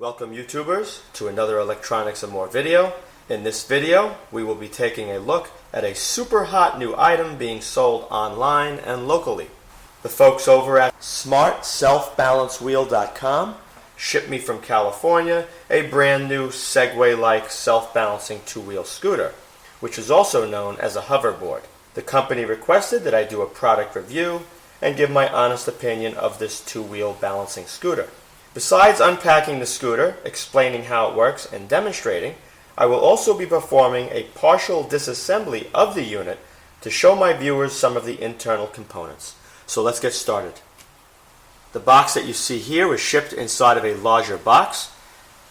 Welcome YouTubers to another Electronics and More video. In this video, we will be taking a look at a super hot new item being sold online and locally. The folks over at smartselfbalancewheel.com shipped me from California a brand new Segway-like self-balancing two-wheel scooter, which is also known as a hoverboard. The company requested that I do a product review and give my honest opinion of this two-wheel balancing scooter. Besides unpacking the scooter, explaining how it works, and demonstrating, I will also be performing a partial disassembly of the unit to show my viewers some of the internal components. So let's get started. The box that you see here was shipped inside of a larger box.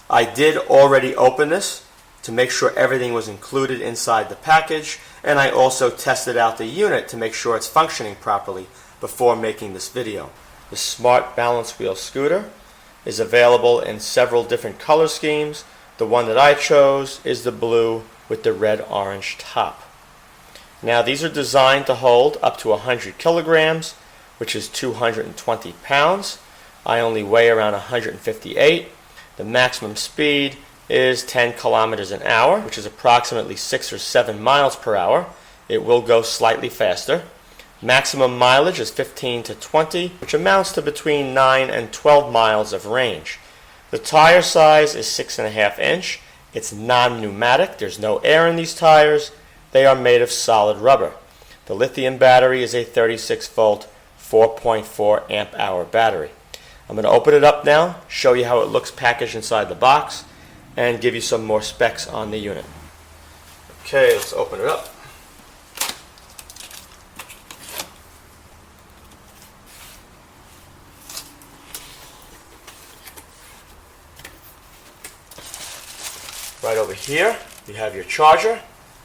I did already open this to make sure everything was included inside the package, and I also tested out the unit to make sure it's functioning properly before making this video. The Smart Balance Wheel scooter is available in several different color schemes. The one that I chose is the blue with the red-orange top. Now these are designed to hold up to 100 kilograms, which is 220 pounds. I only weigh around 158. The maximum speed is 10 kilometers an hour, which is approximately 6 or 7 miles per hour. It will go slightly faster. Maximum mileage is 15 to 20, which amounts to between 9 and 12 miles of range. The tire size is 6.5 inch. It's non-pneumatic. There's no air in these tires. They are made of solid rubber. The lithium battery is a 36 volt, 4.4 amp hour battery. I'm going to open it up now, show you how it looks packaged inside the box, and give you some more specs on the unit. Okay, let's open it up. Right over here, you have your charger.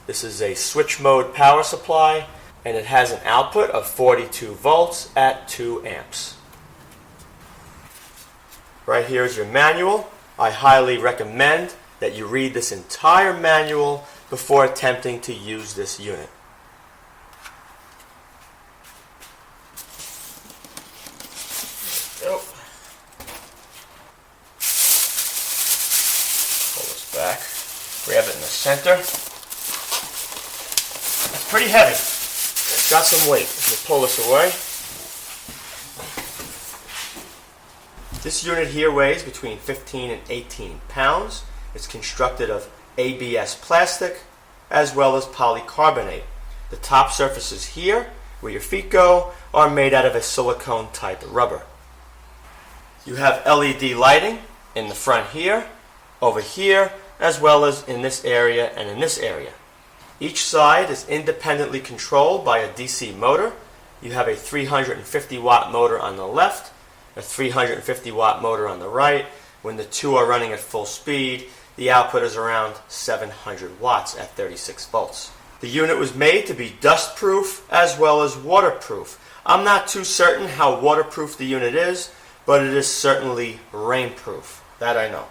This is a switch mode power supply, and it has an output of 42 volts at 2 amps. Right here is your manual. I highly recommend that you read this entire manual before attempting to use this unit. Nope. Back, grab it in the center. It's pretty heavy. It's got some weight. Let me pull this away. This unit here weighs between 15 and 18 pounds. It's constructed of ABS plastic as well as polycarbonate. The top surfaces here, where your feet go, are made out of a silicone type rubber. You have LED lighting in the front here, over here, as well as in this area and in this area. Each side is independently controlled by a DC motor. You have a 350 watt motor on the left, a 350 watt motor on the right. When the two are running at full speed, the output is around 700 watts at 36 volts. The unit was made to be dust-proof as well as waterproof. I'm not too certain how waterproof the unit is, but it is certainly rainproof. That I know.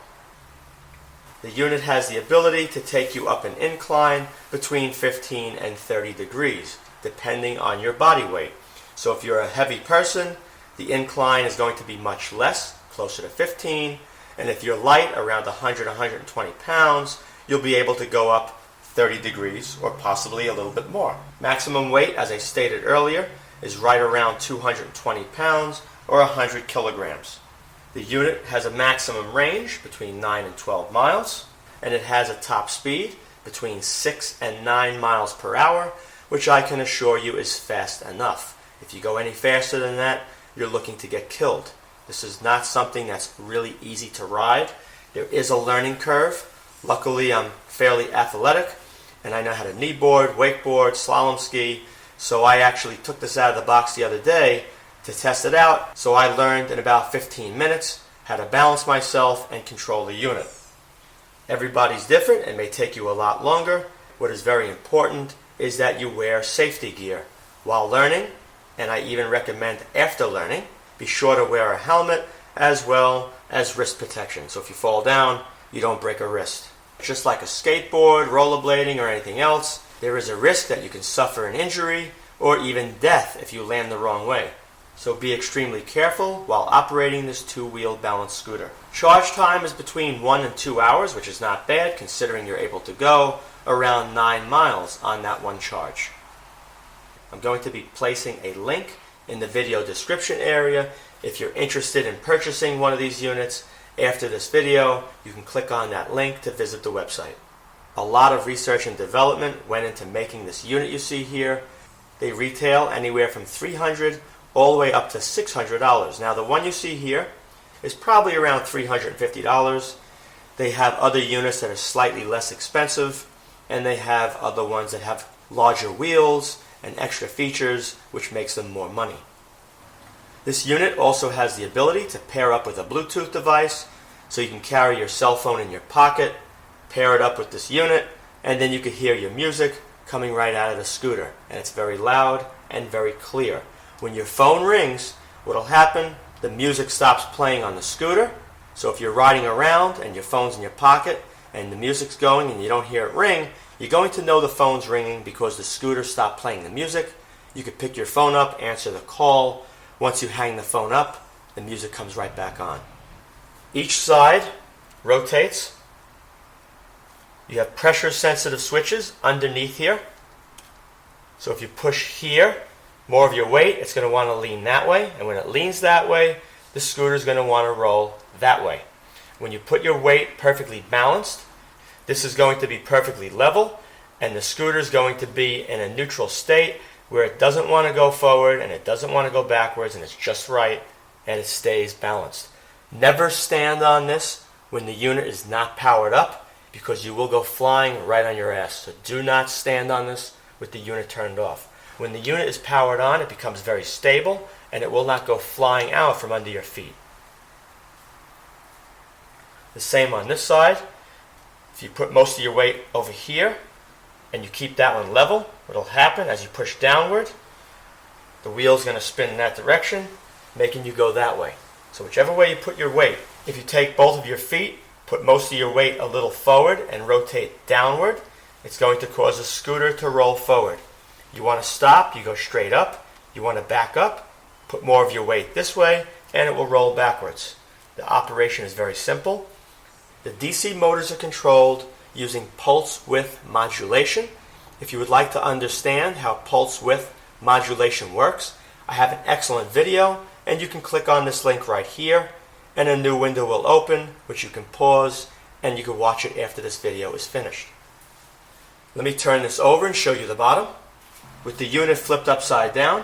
The unit has the ability to take you up an incline between 15 and 30 degrees, depending on your body weight. So if you're a heavy person, the incline is going to be much less, closer to 15, and if you're light, around 100-120 pounds, you'll be able to go up 30 degrees or possibly a little bit more. Maximum weight, as I stated earlier, is right around 220 pounds or 100 kilograms. The unit has a maximum range between 9 and 12 miles, and it has a top speed between 6 and 9 miles per hour, which I can assure you is fast enough. If you go any faster than that, you're looking to get killed. This is not something that's really easy to ride. There is a learning curve. Luckily, I'm fairly athletic, and I know how to kneeboard, wakeboard, slalom ski, so I actually took this out of the box the other day to test it out, so I learned in about 15 minutes how to balance myself and control the unit. Everybody's different and may take you a lot longer. What is very important is that you wear safety gear while learning, and I even recommend after learning, be sure to wear a helmet as well as wrist protection. So if you fall down, you don't break a wrist. Just like a skateboard, rollerblading, or anything else, there is a risk that you can suffer an injury or even death if you land the wrong way. so be extremely careful while operating this two-wheel balance scooter. Charge time is between 1 and 2 hours, which is not bad considering you're able to go around 9 miles on that one charge. I'm going to be placing a link in the video description area. If you're interested in purchasing one of these units after this video, you can click on that link to visit the website. A lot of research and development went into making this unit you see here. They retail anywhere from $300 all the way up to $600. Now the one you see here is probably around $350. They have other units that are slightly less expensive, and they have other ones that have larger wheels and extra features, which makes them more money. This unit also has the ability to pair up with a Bluetooth device, so you can carry your cell phone in your pocket, pair it up with this unit, and then you can hear your music coming right out of the scooter, and it's very loud and very clear. When your phone rings, what will happen, the music stops playing on the scooter, so if you're riding around and your phone's in your pocket and the music's going and you don't hear it ring, you're going to know the phone's ringing because the scooter stopped playing the music. You can pick your phone up, answer the call. Once you hang the phone up, the music comes right back on. Each side rotates. You have pressure-sensitive switches underneath here. So if you push here, more of your weight, it's going to want to lean that way. And when it leans that way, the scooter is going to want to roll that way. When you put your weight perfectly balanced, this is going to be perfectly level, and the scooter is going to be in a neutral state where it doesn't want to go forward and it doesn't want to go backwards, and it's just right, and it stays balanced. Never stand on this when the unit is not powered up, because you will go flying right on your ass. So do not stand on this with the unit turned off. When the unit is powered on, it becomes very stable, and it will not go flying out from under your feet. The same on this side. If you put most of your weight over here, and you keep that one level, what will happen as you push downward, the wheel is going to spin in that direction, making you go that way. So whichever way you put your weight, if you take both of your feet, put most of your weight a little forward and rotate downward, it's going to cause the scooter to roll forward. You want to stop, you go straight up. You want to back up, put more of your weight this way, and it will roll backwards. The operation is very simple. The DC motors are controlled using pulse width modulation. If you would like to understand how pulse width modulation works, I have an excellent video, and you can click on this link right here, and a new window will open, which you can pause, and you can watch it after this video is finished. Let me turn this over and show you the bottom. With the unit flipped upside down,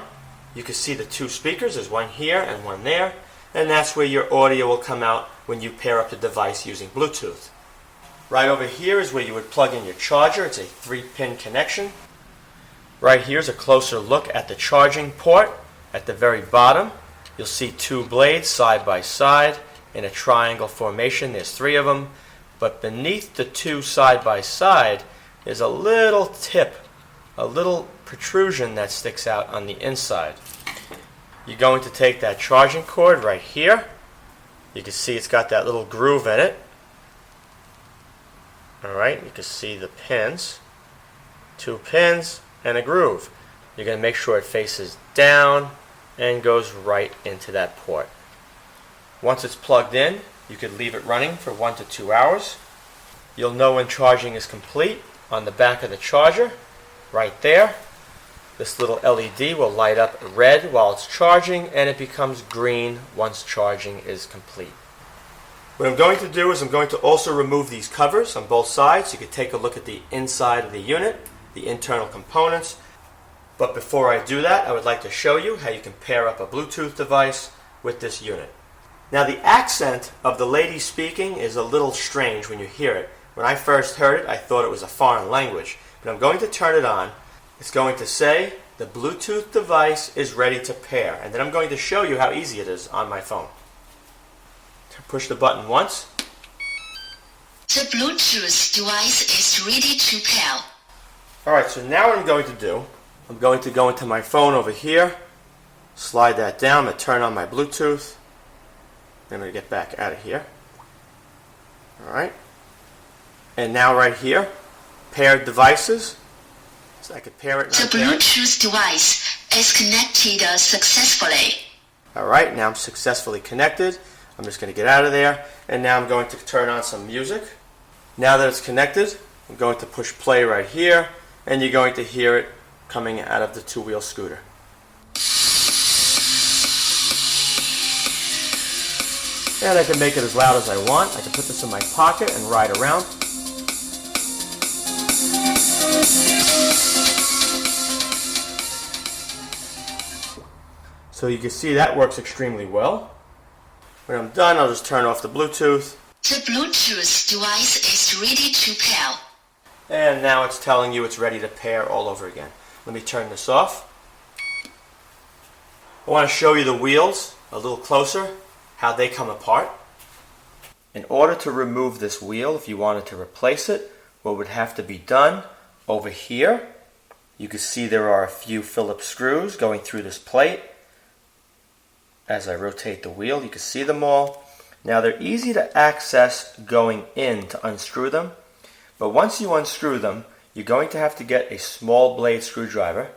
you can see the two speakers. There's one here and one there, and that's where your audio will come out when you pair up the device using Bluetooth. Right over here is where you would plug in your charger. It's a 3-pin connection. Right here is a closer look at the charging port. At the very bottom, you'll see two blades side by side in a triangle formation. There's 3 of them, but beneath the two side by side is a little tip, a little protrusion that sticks out on the inside. You're going to take that charging cord right here. You can see it's got that little groove in it. Alright, you can see the pins. 2 pins and a groove. You're going to make sure it faces down and goes right into that port. Once it's plugged in, you could leave it running for 1 to 2 hours. You'll know when charging is complete on the back of the charger, right there. This little LED will light up red while it's charging, and it becomes green once charging is complete. What I'm going to do is I'm going to also remove these covers on both sides. You can take a look at the inside of the unit, the internal components. But before I do that, I would like to show you how you can pair up a Bluetooth device with this unit. Now the accent of the lady speaking is a little strange when you hear it. When I first heard it, I thought it was a foreign language. But I'm going to turn it on. It's going to say, the Bluetooth device is ready to pair. And then I'm going to show you how easy it is on my phone. Push the button once. The Bluetooth device is ready to pair. Alright, so now what I'm going to do, I'm going to go into my phone over here, slide that down, I'm going to turn on my Bluetooth. I'm going to get back out of here. Alright. And now right here, paired devices. So I could pair it. The Bluetooth device is connected successfully. Alright, now I'm successfully connected. I'm just going to get out of there, and now I'm going to turn on some music. Now that it's connected, I'm going to push play right here, and you're going to hear it coming out of the two-wheel scooter. And I can make it as loud as I want. I can put this in my pocket and ride around. So you can see that works extremely well. When I'm done, I'll just turn off the Bluetooth. The Bluetooth device is ready to pair. And now it's telling you it's ready to pair all over again. Let me turn this off. I want to show you the wheels a little closer, how they come apart. In order to remove this wheel, if you wanted to replace it, what would have to be done over here, you can see there are a few Phillips screws going through this plate. As I rotate the wheel, you can see them all. Now they're easy to access going in to unscrew them, but once you unscrew them, you're going to have to get a small blade screwdriver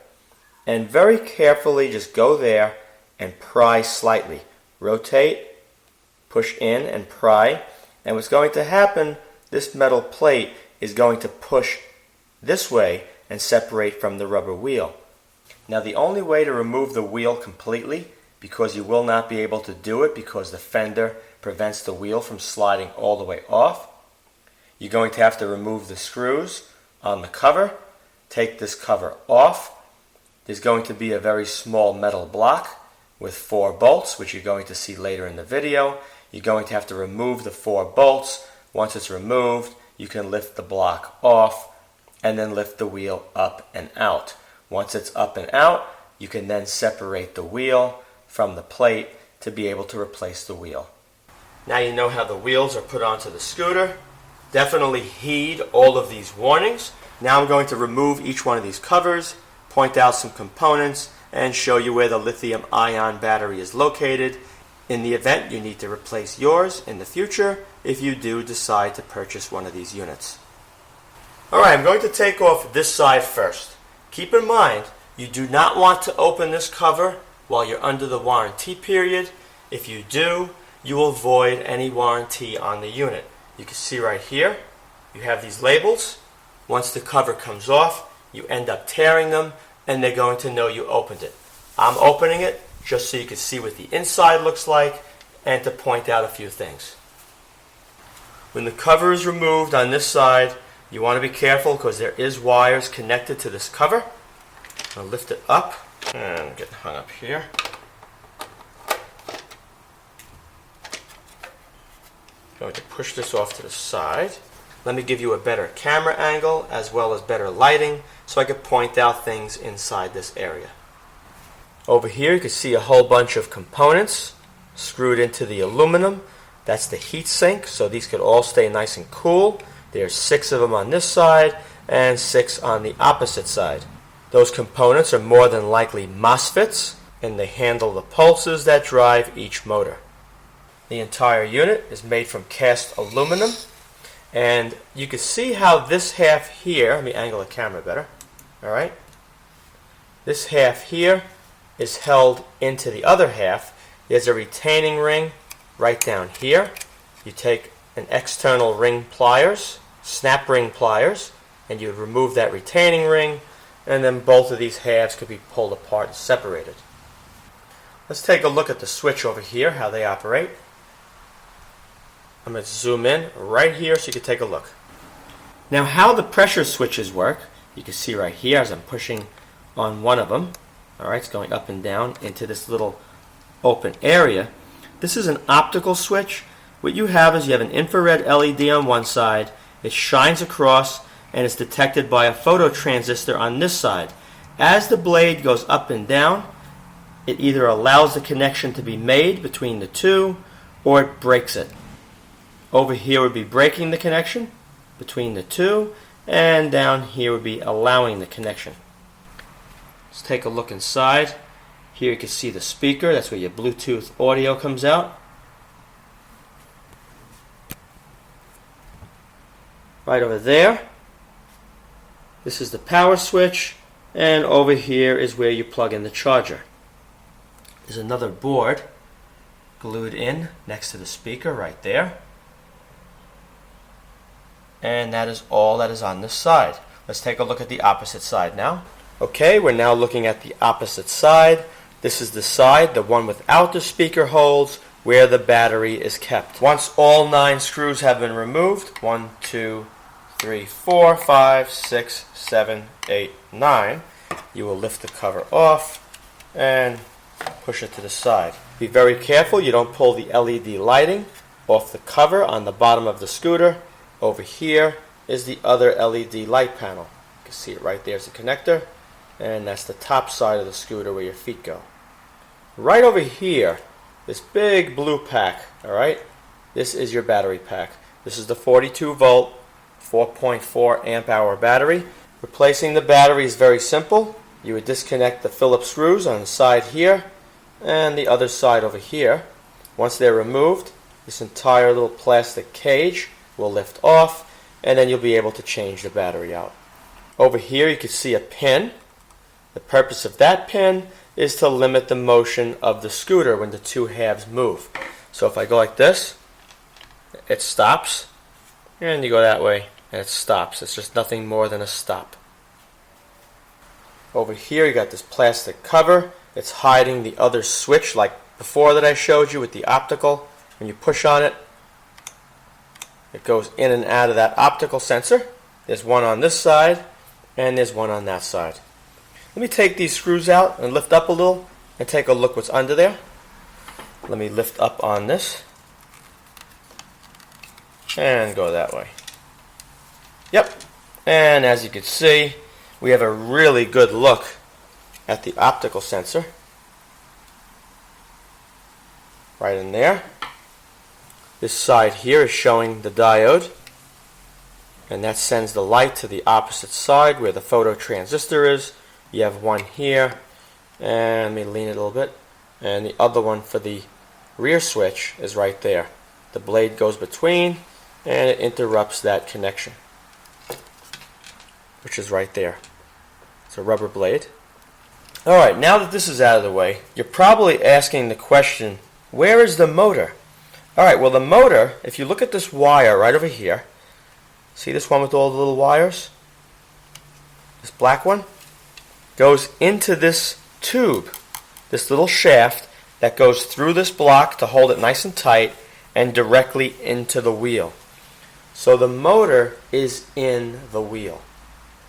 and very carefully just go there and pry slightly. Rotate, push in and pry, and what's going to happen, this metal plate is going to push this way and separate from the rubber wheel. Now the only way to remove the wheel completely, because you will not be able to do it because the fender prevents the wheel from sliding all the way off, you're going to have to remove the screws on the cover, take this cover off. There's going to be a very small metal block with 4 bolts, which you're going to see later in the video. You're going to have to remove the 4 bolts. Once it's removed, you can lift the block off and then lift the wheel up and out. Once it's up and out, you can then separate the wheel from the plate to be able to replace the wheel. Now you know how the wheels are put onto the scooter. Definitely heed all of these warnings. Now I'm going to remove each one of these covers, point out some components, and show you where the lithium-ion battery is located in the event you need to replace yours in the future if you do decide to purchase one of these units. Alright, I'm going to take off this side first. Keep in mind, you do not want to open this cover while you're under the warranty period. If you do, you will void any warranty on the unit. You can see right here, you have these labels. Once the cover comes off, you end up tearing them, and they're going to know you opened it. I'm opening it just so you can see what the inside looks like and to point out a few things. When the cover is removed on this side, you want to be careful because there is wires connected to this cover. I'll lift it up and get hung up here. Going to push this off to the side. Let me give you a better camera angle as well as better lighting so I can point out things inside this area. Over here you can see a whole bunch of components screwed into the aluminum. That's the heat sink, so these could all stay nice and cool. There's 6 of them on this side and 6 on the opposite side. Those components are more than likely MOSFETs, and they handle the pulses that drive each motor. The entire unit is made from cast aluminum, and you can see how this half here, let me angle the camera better, alright? This half here is held into the other half. There's a retaining ring right down here. You take an external ring pliers, snap ring pliers, and you remove that retaining ring, and then both of these halves could be pulled apart and separated. Let's take a look at the switch over here, how they operate. I'm going to zoom in right here so you can take a look. Now how the pressure switches work, you can see right here as I'm pushing on one of them. Alright, it's going up and down into this little open area. This is an optical switch. What you have is you have an infrared LED on one side, it shines across, and it's detected by a phototransistor on this side. As the blade goes up and down, it either allows the connection to be made between the two, or it breaks it. Over here would be breaking the connection between the two, and down here would be allowing the connection. Let's take a look inside. Here you can see the speaker, that's where your Bluetooth audio comes out. Right over there, this is the power switch, and over here is where you plug in the charger. is another board glued in next to the speaker right there. And that is all that is on this side. Let's take a look at the opposite side now. Okay, we're now looking at the opposite side. This is the side, the one without the speaker holes, where the battery is kept. Once all 9 screws have been removed, 1, 2, 3, 4, 5, 6, 7, 8, 9, you will lift the cover off and push it to the side. Be very careful you don't pull the LED lighting off the cover on the bottom of the scooter. Over here is the other LED light panel. You can see it right there is the connector, and that's the top side of the scooter where your feet go. Right over here, this big blue pack, alright, this is your battery pack. This is the 42 volt, 4.4 amp hour battery. Replacing the battery is very simple. You would disconnect the Phillips screws on the side here and the other side over here. Once they're removed, this entire little plastic cage will lift off, and then you'll be able to change the battery out. Over here you can see a pin. The purpose of that pin is to limit the motion of the scooter when the two halves move. So if I go like this, it stops, and you go that way and it stops. It's just nothing more than a stop. Over here you got this plastic cover. It's hiding the other switch like before that I showed you with the optical. When you push on it, it goes in and out of that optical sensor. There's one on this side and there's one on that side. Let me take these screws out and lift up a little and take a look what's under there. Let me lift up on this and go that way. Yep, and as you can see, we have a really good look at the optical sensor right in there. This side here is showing the diode, and that sends the light to the opposite side where the photo transistor is. You have one here, and let me lean it a little bit, and the other one for the rear switch is right there. The blade goes between and it interrupts that connection, which is right there. It's a rubber blade. Alright, now that this is out of the way, you're probably asking the question, where is the motor? Alright, well the motor, if you look at this wire right over here, see this one with all the little wires? This black one? Goes into this tube, this little shaft that goes through this block to hold it nice and tight and directly into the wheel. So the motor is in the wheel.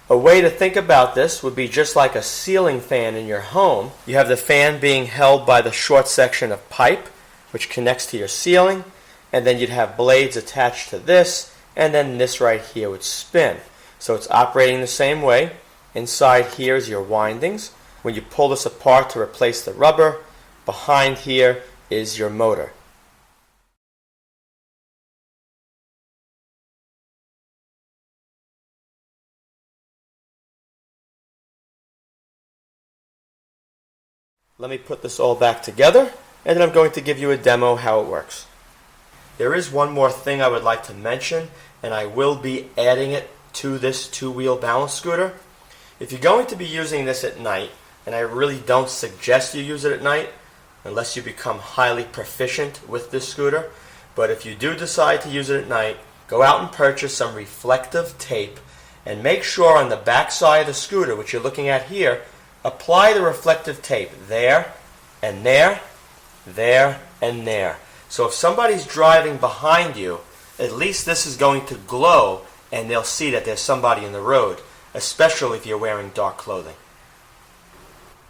A way to think about this would be just like a ceiling fan in your home. You have the fan being held by the short section of pipe, which connects to your ceiling, and then you'd have blades attached to this, and then this right here would spin. So it's operating the same way. Inside here is your windings. When you pull this apart to replace the rubber, behind here is your motor. Let me put this all back together, and then I'm going to give you a demo how it works. There is one more thing I would like to mention, and I will be adding it to this two-wheel balance scooter. If you're going to be using this at night, and I really don't suggest you use it at night unless you become highly proficient with this scooter, but if you do decide to use it at night, go out and purchase some reflective tape and make sure on the back side of the scooter, which you're looking at here, apply the reflective tape there and there, there and there. So if somebody's driving behind you, at least this is going to glow and they'll see that there's somebody in the road, especially if you're wearing dark clothing.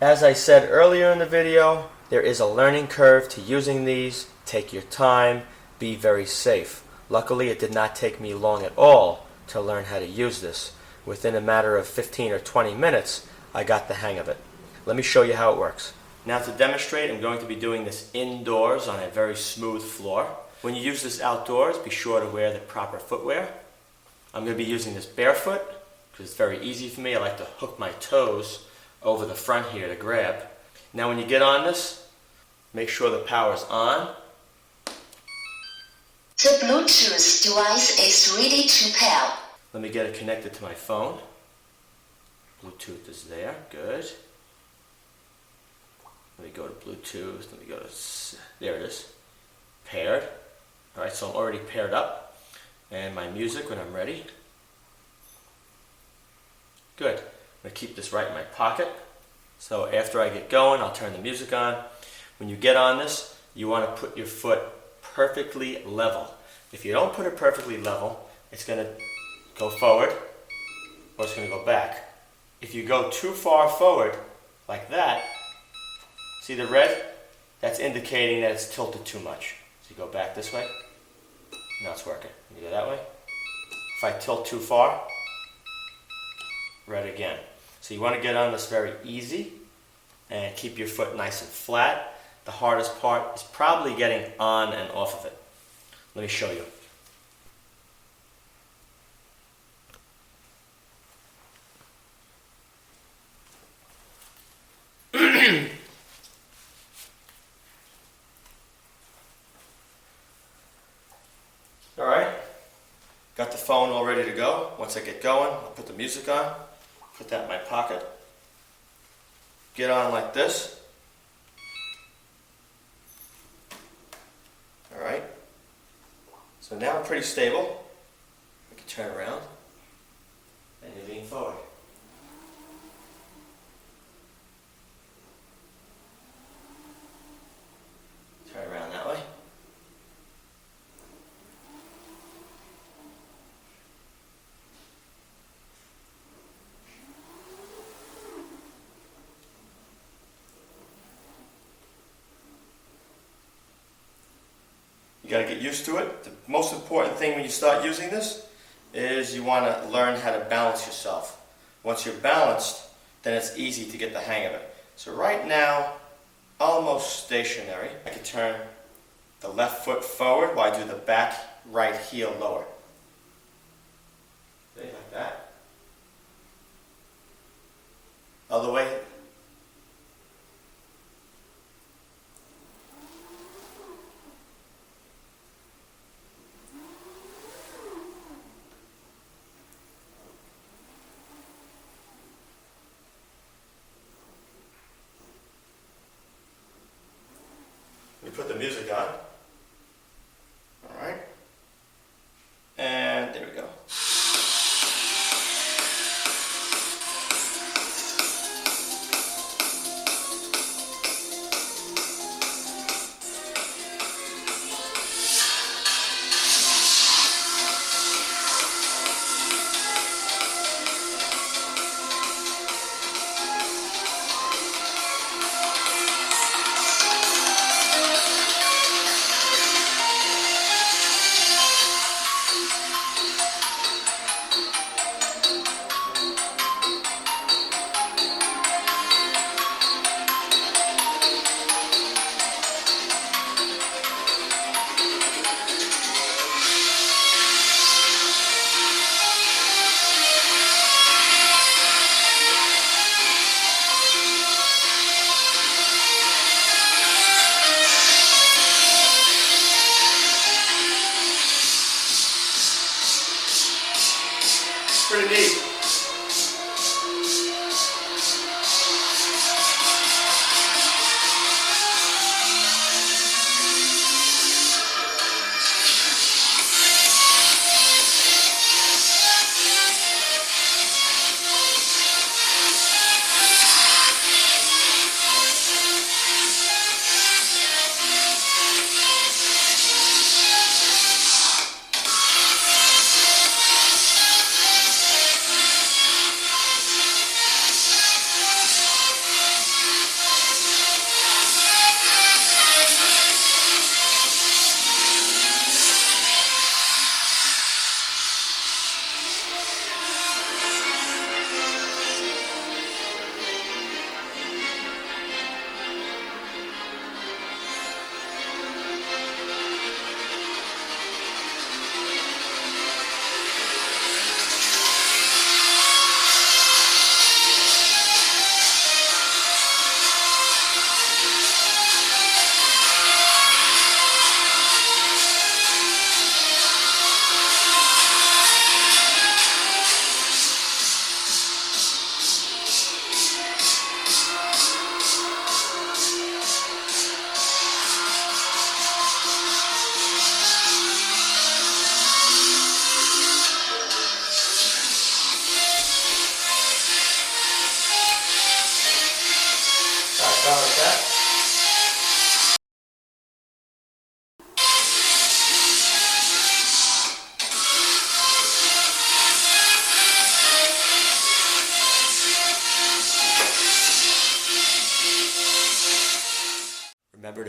As I said earlier in the video, there is a learning curve to using these. Take your time, be very safe. Luckily, it did not take me long at all to learn how to use this. Within a matter of 15 or 20 minutes, I got the hang of it. Let me show you how it works. Now to demonstrate, I'm going to be doing this indoors on a very smooth floor. When you use this outdoors, be sure to wear the proper footwear. I'm going to be using this barefoot because it's very easy for me. I like to hook my toes over the front here to grab. Now when you get on this, make sure the power's on. The Bluetooth device is ready to pair. Let me get it connected to my phone. Bluetooth is there, good. Let me go to Bluetooth. Let me go to, there it is, paired. All right, so I'm already paired up. And my music when I'm ready. Good. I'm going to keep this right in my pocket. So after I get going, I'll turn the music on. When you get on this, you want to put your foot perfectly level. If you don't put it perfectly level, it's going to go forward or it's going to go back. If you go too far forward, like that, see the red? That's indicating that it's tilted too much. So you go back this way. Now it's working. You go that way. If I tilt too far, red again. So you want to get on this very easy and keep your foot nice and flat. The hardest part is probably getting on and off of it. Let me show you. All right, got the phone all ready to go. Once I get going, I'll put the music on, put that in my pocket, get on like this. All right, so now I'm pretty stable. I can turn around and you lean forward. Turn around that way. You got to get used to it. The most important thing when you start using this is you want to learn how to balance yourself. Once you're balanced, then it's easy to get the hang of it. So right now, almost stationary. I can turn the left foot forward while I do the back right heel lower. Okay, like that. Other way. We put the music on. All right. And there we go.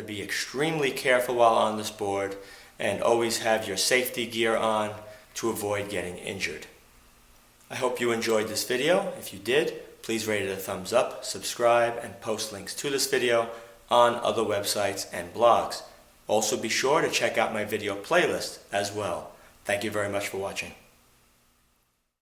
be extremely careful while on this board and always have your safety gear on to avoid getting injured. I hope you enjoyed this video. If you did, please rate it a thumbs up, subscribe, and post links to this video on other websites and blogs. Also be sure to check out my video playlist as well. Thank you very much for watching.